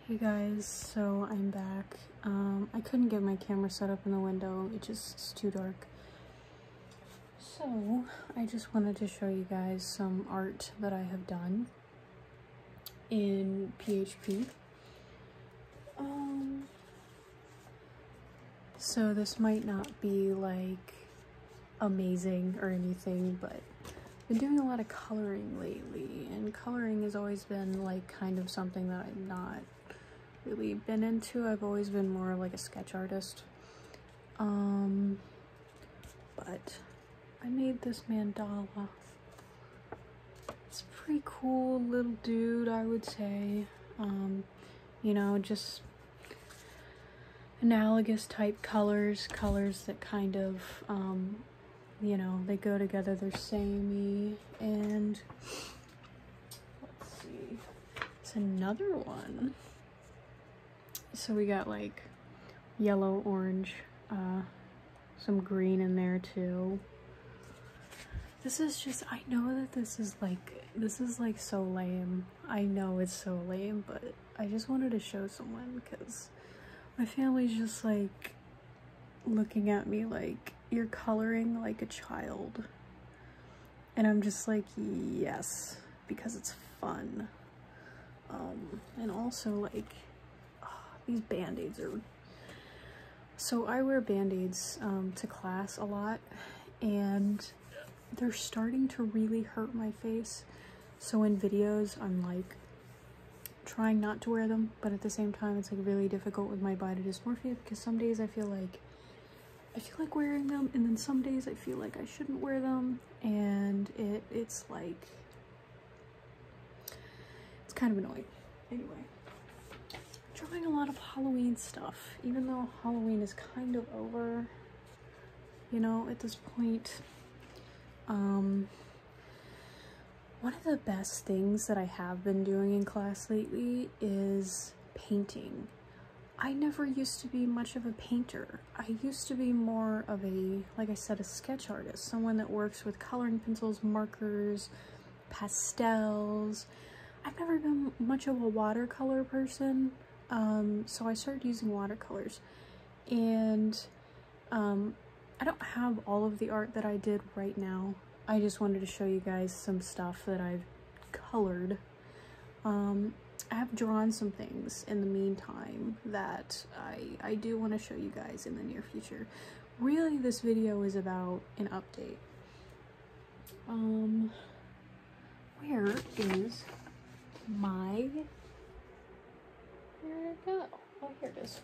Hey guys, so I'm back. I couldn't get my camera set up in the window, it's too dark. So I just wanted to show you guys some art that I have done in PHP. So this might not be like amazing or anything, but I've been doing a lot of coloring lately, and coloring has always been like kind of something that I'm not really been into. I've always been more like a sketch artist. But I made this mandala. It's a pretty cool little dude, I would say. You know, just analogous type colors that kind of, you know, they go together, they're samey. And let's see, it's another one. So we got like yellow, orange, some green in there too. This is just, I know that this is like so lame. I know it's so lame, but I just wanted to show someone because my family's just like looking at me like, you're coloring like a child. And I'm just like, yes, because it's fun. And also like, these band-aids are, so I wear band-aids to class a lot, and they're starting to really hurt my face. So in videos I'm like trying not to wear them, but at the same time it's like really difficult with my body dysmorphia, because some days I feel like wearing them, and then some days I feel like I shouldn't wear them, and it's like, it's kind of annoying. Anyway, drawing a lot of Halloween stuff, even though Halloween is kind of over, you know, at this point. One of the best things that I have been doing in class lately is painting. I never used to be much of a painter. I used to be more of a, like I said, a sketch artist, someone that works with coloring pencils, markers, pastels. I've never been much of a watercolor person. So I started using watercolors, and I don't have all of the art that I did right now. I just wanted to show you guys some stuff that I've colored. I have drawn some things in the meantime that I do want to show you guys in the near future. Really, this video is about an update. Where is my... Where did it go? Oh, here it is.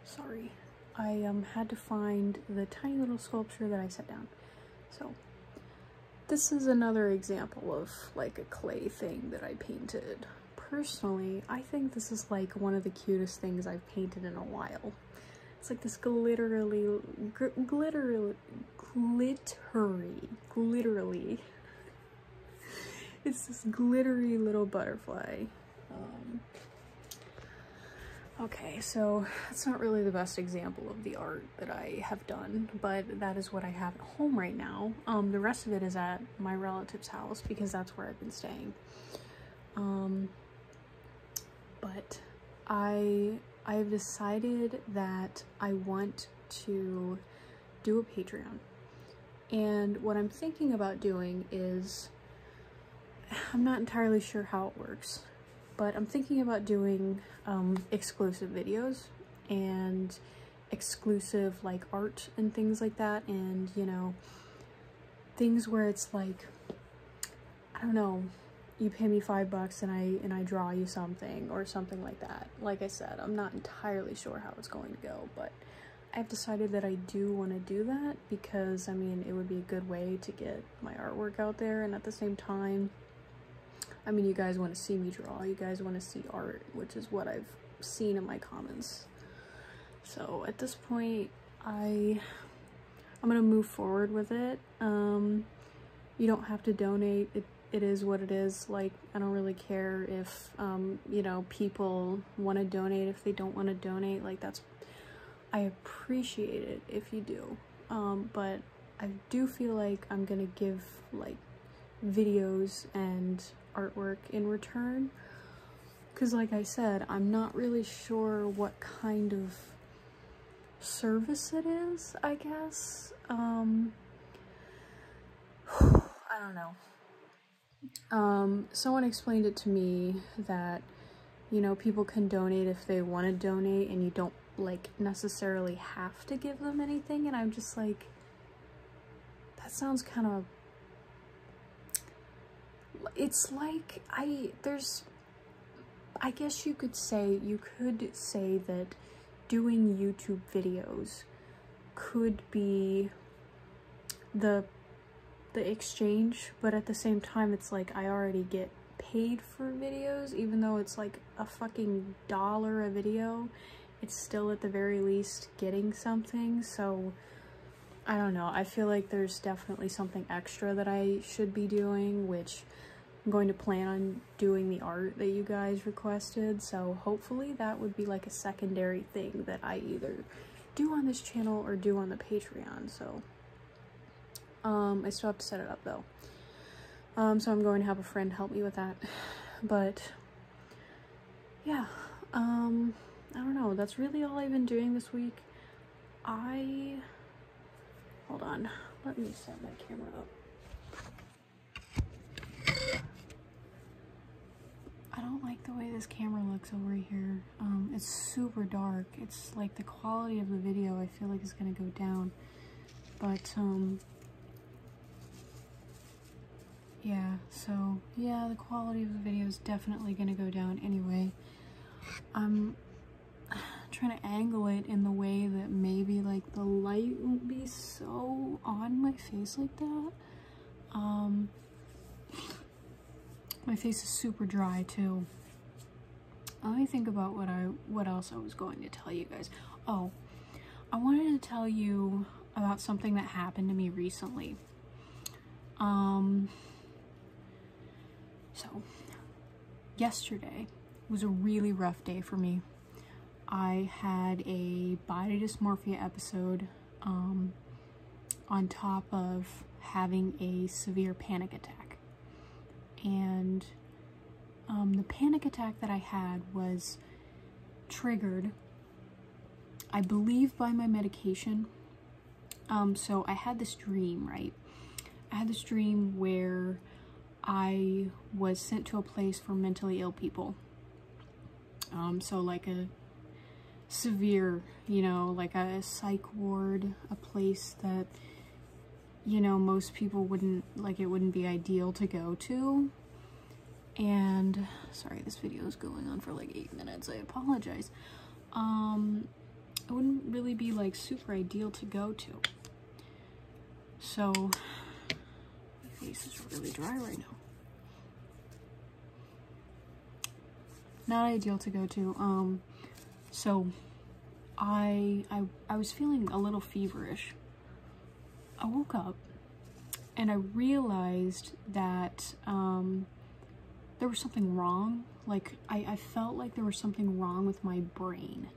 Sorry. I had to find the tiny little sculpture that I set down. So, this is another example of like a clay thing that I painted. Personally, I think this is like one of the cutest things I've painted in a while. It's like this glittery, it's this glittery little butterfly. Okay, so that's not really the best example of the art that I have done, but that is what I have at home right now. The rest of it is at my relative's house because that's where I've been staying. But I've decided that I want to do a Patreon. And what I'm thinking about doing is, I'm not entirely sure how it works, but I'm thinking about doing exclusive videos and exclusive like art and things like that, and you know, things where it's like, I don't know, you pay me $5 and I draw you something or something like that. Like I said, I'm not entirely sure how it's going to go, but I've decided that I do want to do that because, I mean, it would be a good way to get my artwork out there, and at the same time, I mean, you guys want to see me draw, you guys want to see art, which is what I've seen in my comments. So at this point, I'm gonna move forward with it. You don't have to donate. It is what it is. Like, I don't really care if, you know, people want to donate. If they don't want to donate, like, that's, I appreciate it if you do. But I do feel like I'm gonna give, like, videos and artwork in return. because like I said, I'm not really sure what kind of service it is, I guess. I don't know. Someone explained it to me that, you know, people can donate if they want to donate and you don't like necessarily have to give them anything, and I'm just like, that sounds kind of, it's like, I guess you could say that doing YouTube videos could be the exchange, but at the same time it's like I already get paid for videos, even though it's like a fucking $1 a video, it's still at the very least getting something. So I don't know, I feel like there's definitely something extra that I should be doing, which I'm going to plan on doing the art that you guys requested, so hopefully that would be like a secondary thing that I either do on this channel or do on the Patreon. So I still have to set it up though. So I'm going to have a friend help me with that. But yeah, I don't know, that's really all I've been doing this week. Hold on, let me set my camera up. I don't like the way this camera looks over here. It's super dark. It's like the quality of the video I feel like is gonna go down. But yeah, so yeah, the quality of the video is definitely gonna go down anyway. I'm trying to angle it in the way that maybe like the light won't be so on my face like that. My face is super dry too. Let me think about what else I was going to tell you guys. Oh, I wanted to tell you about something that happened to me recently. So yesterday was a really rough day for me. I had a body dysmorphia episode, on top of having a severe panic attack. And the panic attack that I had was triggered, I believe, by my medication. So I had this dream, right? I had this dream where I was sent to a place for mentally ill people. So like a severe, you know, like a psych ward, a place that, you know, most people wouldn't, like, it wouldn't be ideal to go to. And sorry, this video is going on for like 8 minutes, I apologize. It wouldn't really be like super ideal to go to. So my face is really dry right now. Not ideal to go to. So I was feeling a little feverish. I woke up and I realized that there was something wrong. Like I felt like there was something wrong with my brain.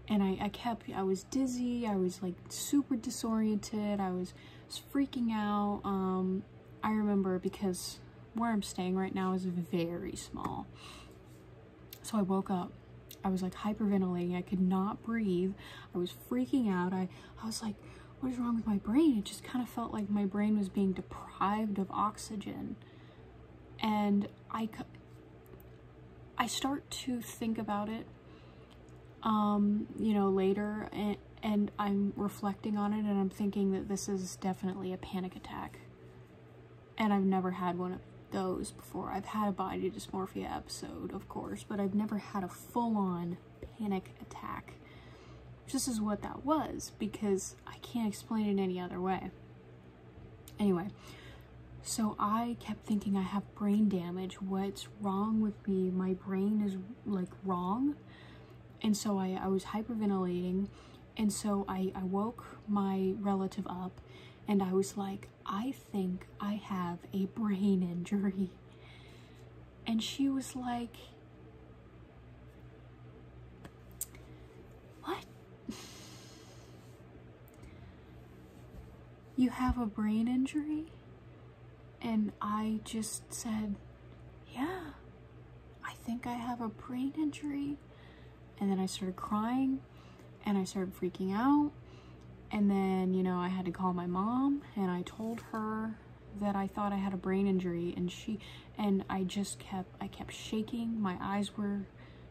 And I was dizzy, I was like super disoriented, I was freaking out. I remember, because where I'm staying right now is very small. So I woke up, I was like hyperventilating, I could not breathe, I was freaking out. I was like, what is wrong with my brain? It just kind of felt like my brain was being deprived of oxygen. And I start to think about it, you know, later, and I'm reflecting on it, and I'm thinking that this is definitely a panic attack. And I've never had one of those before. I've had a body dysmorphia episode, of course, but I've never had a full-on panic attack. This is what that was, because I can't explain it any other way. Anyway, so I kept thinking, I have brain damage. What's wrong with me? My brain is like wrong. And so I was hyperventilating. And so I woke my relative up and I was like, I think I have a brain injury. And she was like, what? You have a brain injury? And I just said, yeah, I think I have a brain injury. And then I started crying and I started freaking out. And then, you know, I had to call my mom and I told her that I thought I had a brain injury, and I kept shaking. My eyes were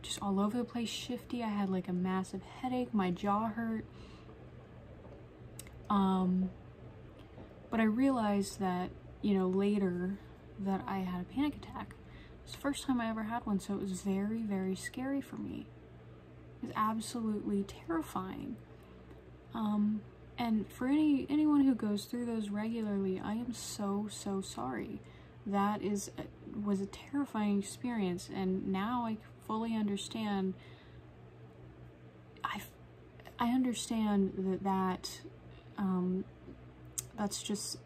just all over the place, shifty. I had like a massive headache. My jaw hurt. But I realized that, you know, later that I had a panic attack. It was the first time I ever had one, so it was very, very scary for me. It was absolutely terrifying. And for anyone who goes through those regularly, I am so sorry. That was a terrifying experience, and now I fully understand. I understand that's just,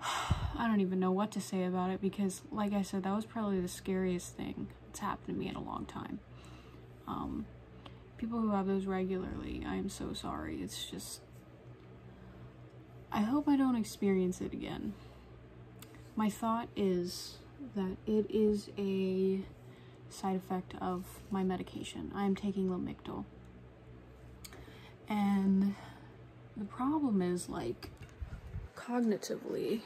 I don't even know what to say about it, because like I said, that was probably the scariest thing that's happened to me in a long time. People who have those regularly, I am so sorry. It's just, I hope I don't experience it again. My thought is that it is a side effect of my medication. I am taking Lamictal. And the problem is, like, cognitively,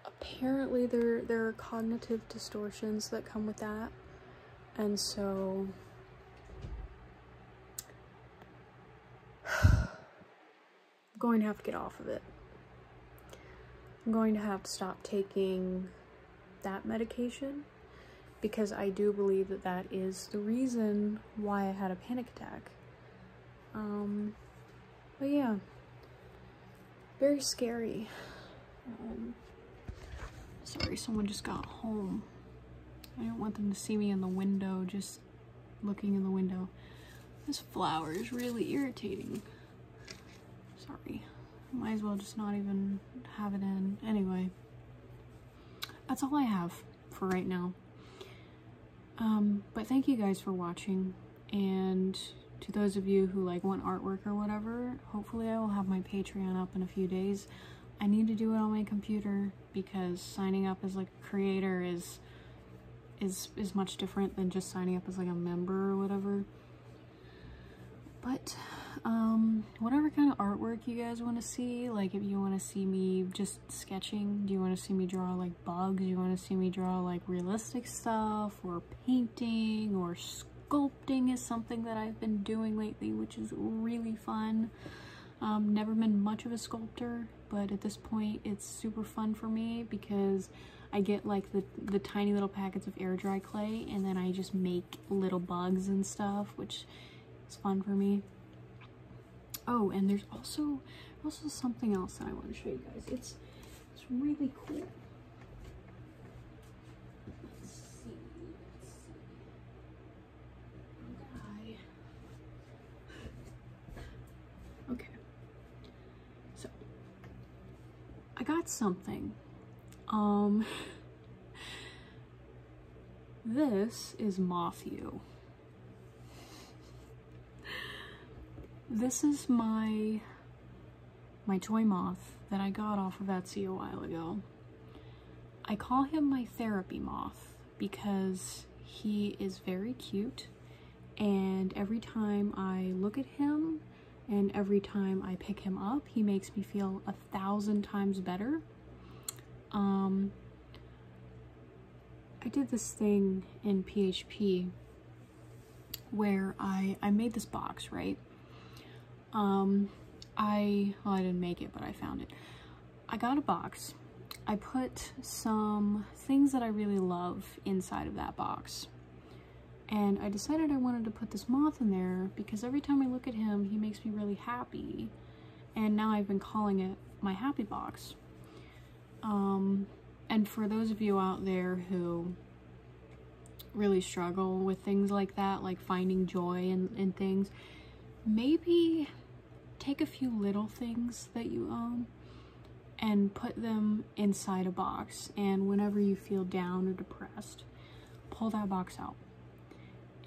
apparently there are cognitive distortions that come with that. And so I'm going to have to get off of it. I'm going to have to stop taking that medication, because I do believe that that is the reason why I had a panic attack. But yeah, very scary. Sorry, someone just got home. I don't want them to see me in the window, just looking in the window. This flower is really irritating. Sorry. Might as well just not even have it in. Anyway, that's all I have for right now. But thank you guys for watching, and to those of you who like want artwork or whatever, hopefully I will have my Patreon up in a few days. I need to do it on my computer because signing up as like a creator is much different than just signing up as like a member or whatever. But whatever kind of artwork you guys want to see, like if you want to see me just sketching, do you want to see me draw like bugs, you want to see me draw like realistic stuff, or painting, or sculpting is something that I've been doing lately, which is really fun. Never been much of a sculptor, but at this point it's super fun for me because I get like the tiny little packets of air dry clay, and then I just make little bugs and stuff, which is fun for me. Oh, and there's also something else that I want to show you guys. It's really cool. Let's see. Okay. So I got something. This is Moth-U. This is my toy moth that I got off of Etsy a while ago. I call him my therapy moth because he is very cute, and every time I look at him and every time I pick him up, he makes me feel 1,000 times better. I did this thing in PHP where I made this box, right? I didn't make it, but I found it. I got a box. I put some things that I really love inside of that box. And I decided I wanted to put this moth in there because every time I look at him, he makes me really happy. And now I've been calling it my happy box. And for those of you out there who really struggle with things like that, like finding joy in things, maybe take a few little things that you own and put them inside a box, and whenever you feel down or depressed, pull that box out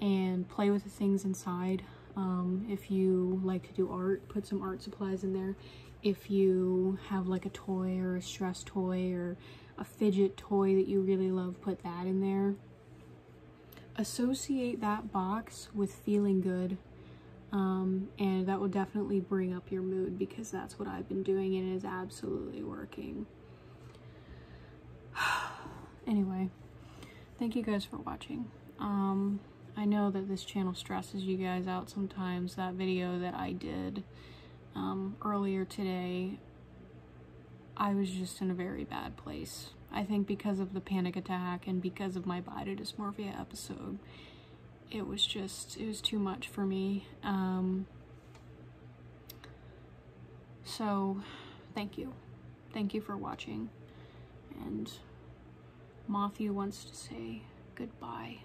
and play with the things inside. If you like to do art, put some art supplies in there. If you have like a toy or a stress toy or a fidget toy that you really love, put that in there. associate that box with feeling good, and that will definitely bring up your mood, because that's what I've been doing and it is absolutely working. Anyway, thank you guys for watching. I know that this channel stresses you guys out sometimes. That video that I did earlier today, I was just in a very bad place. I think because of the panic attack and because of my body dysmorphia episode, it was too much for me. So thank you. Thank you for watching. And Matthew wants to say goodbye.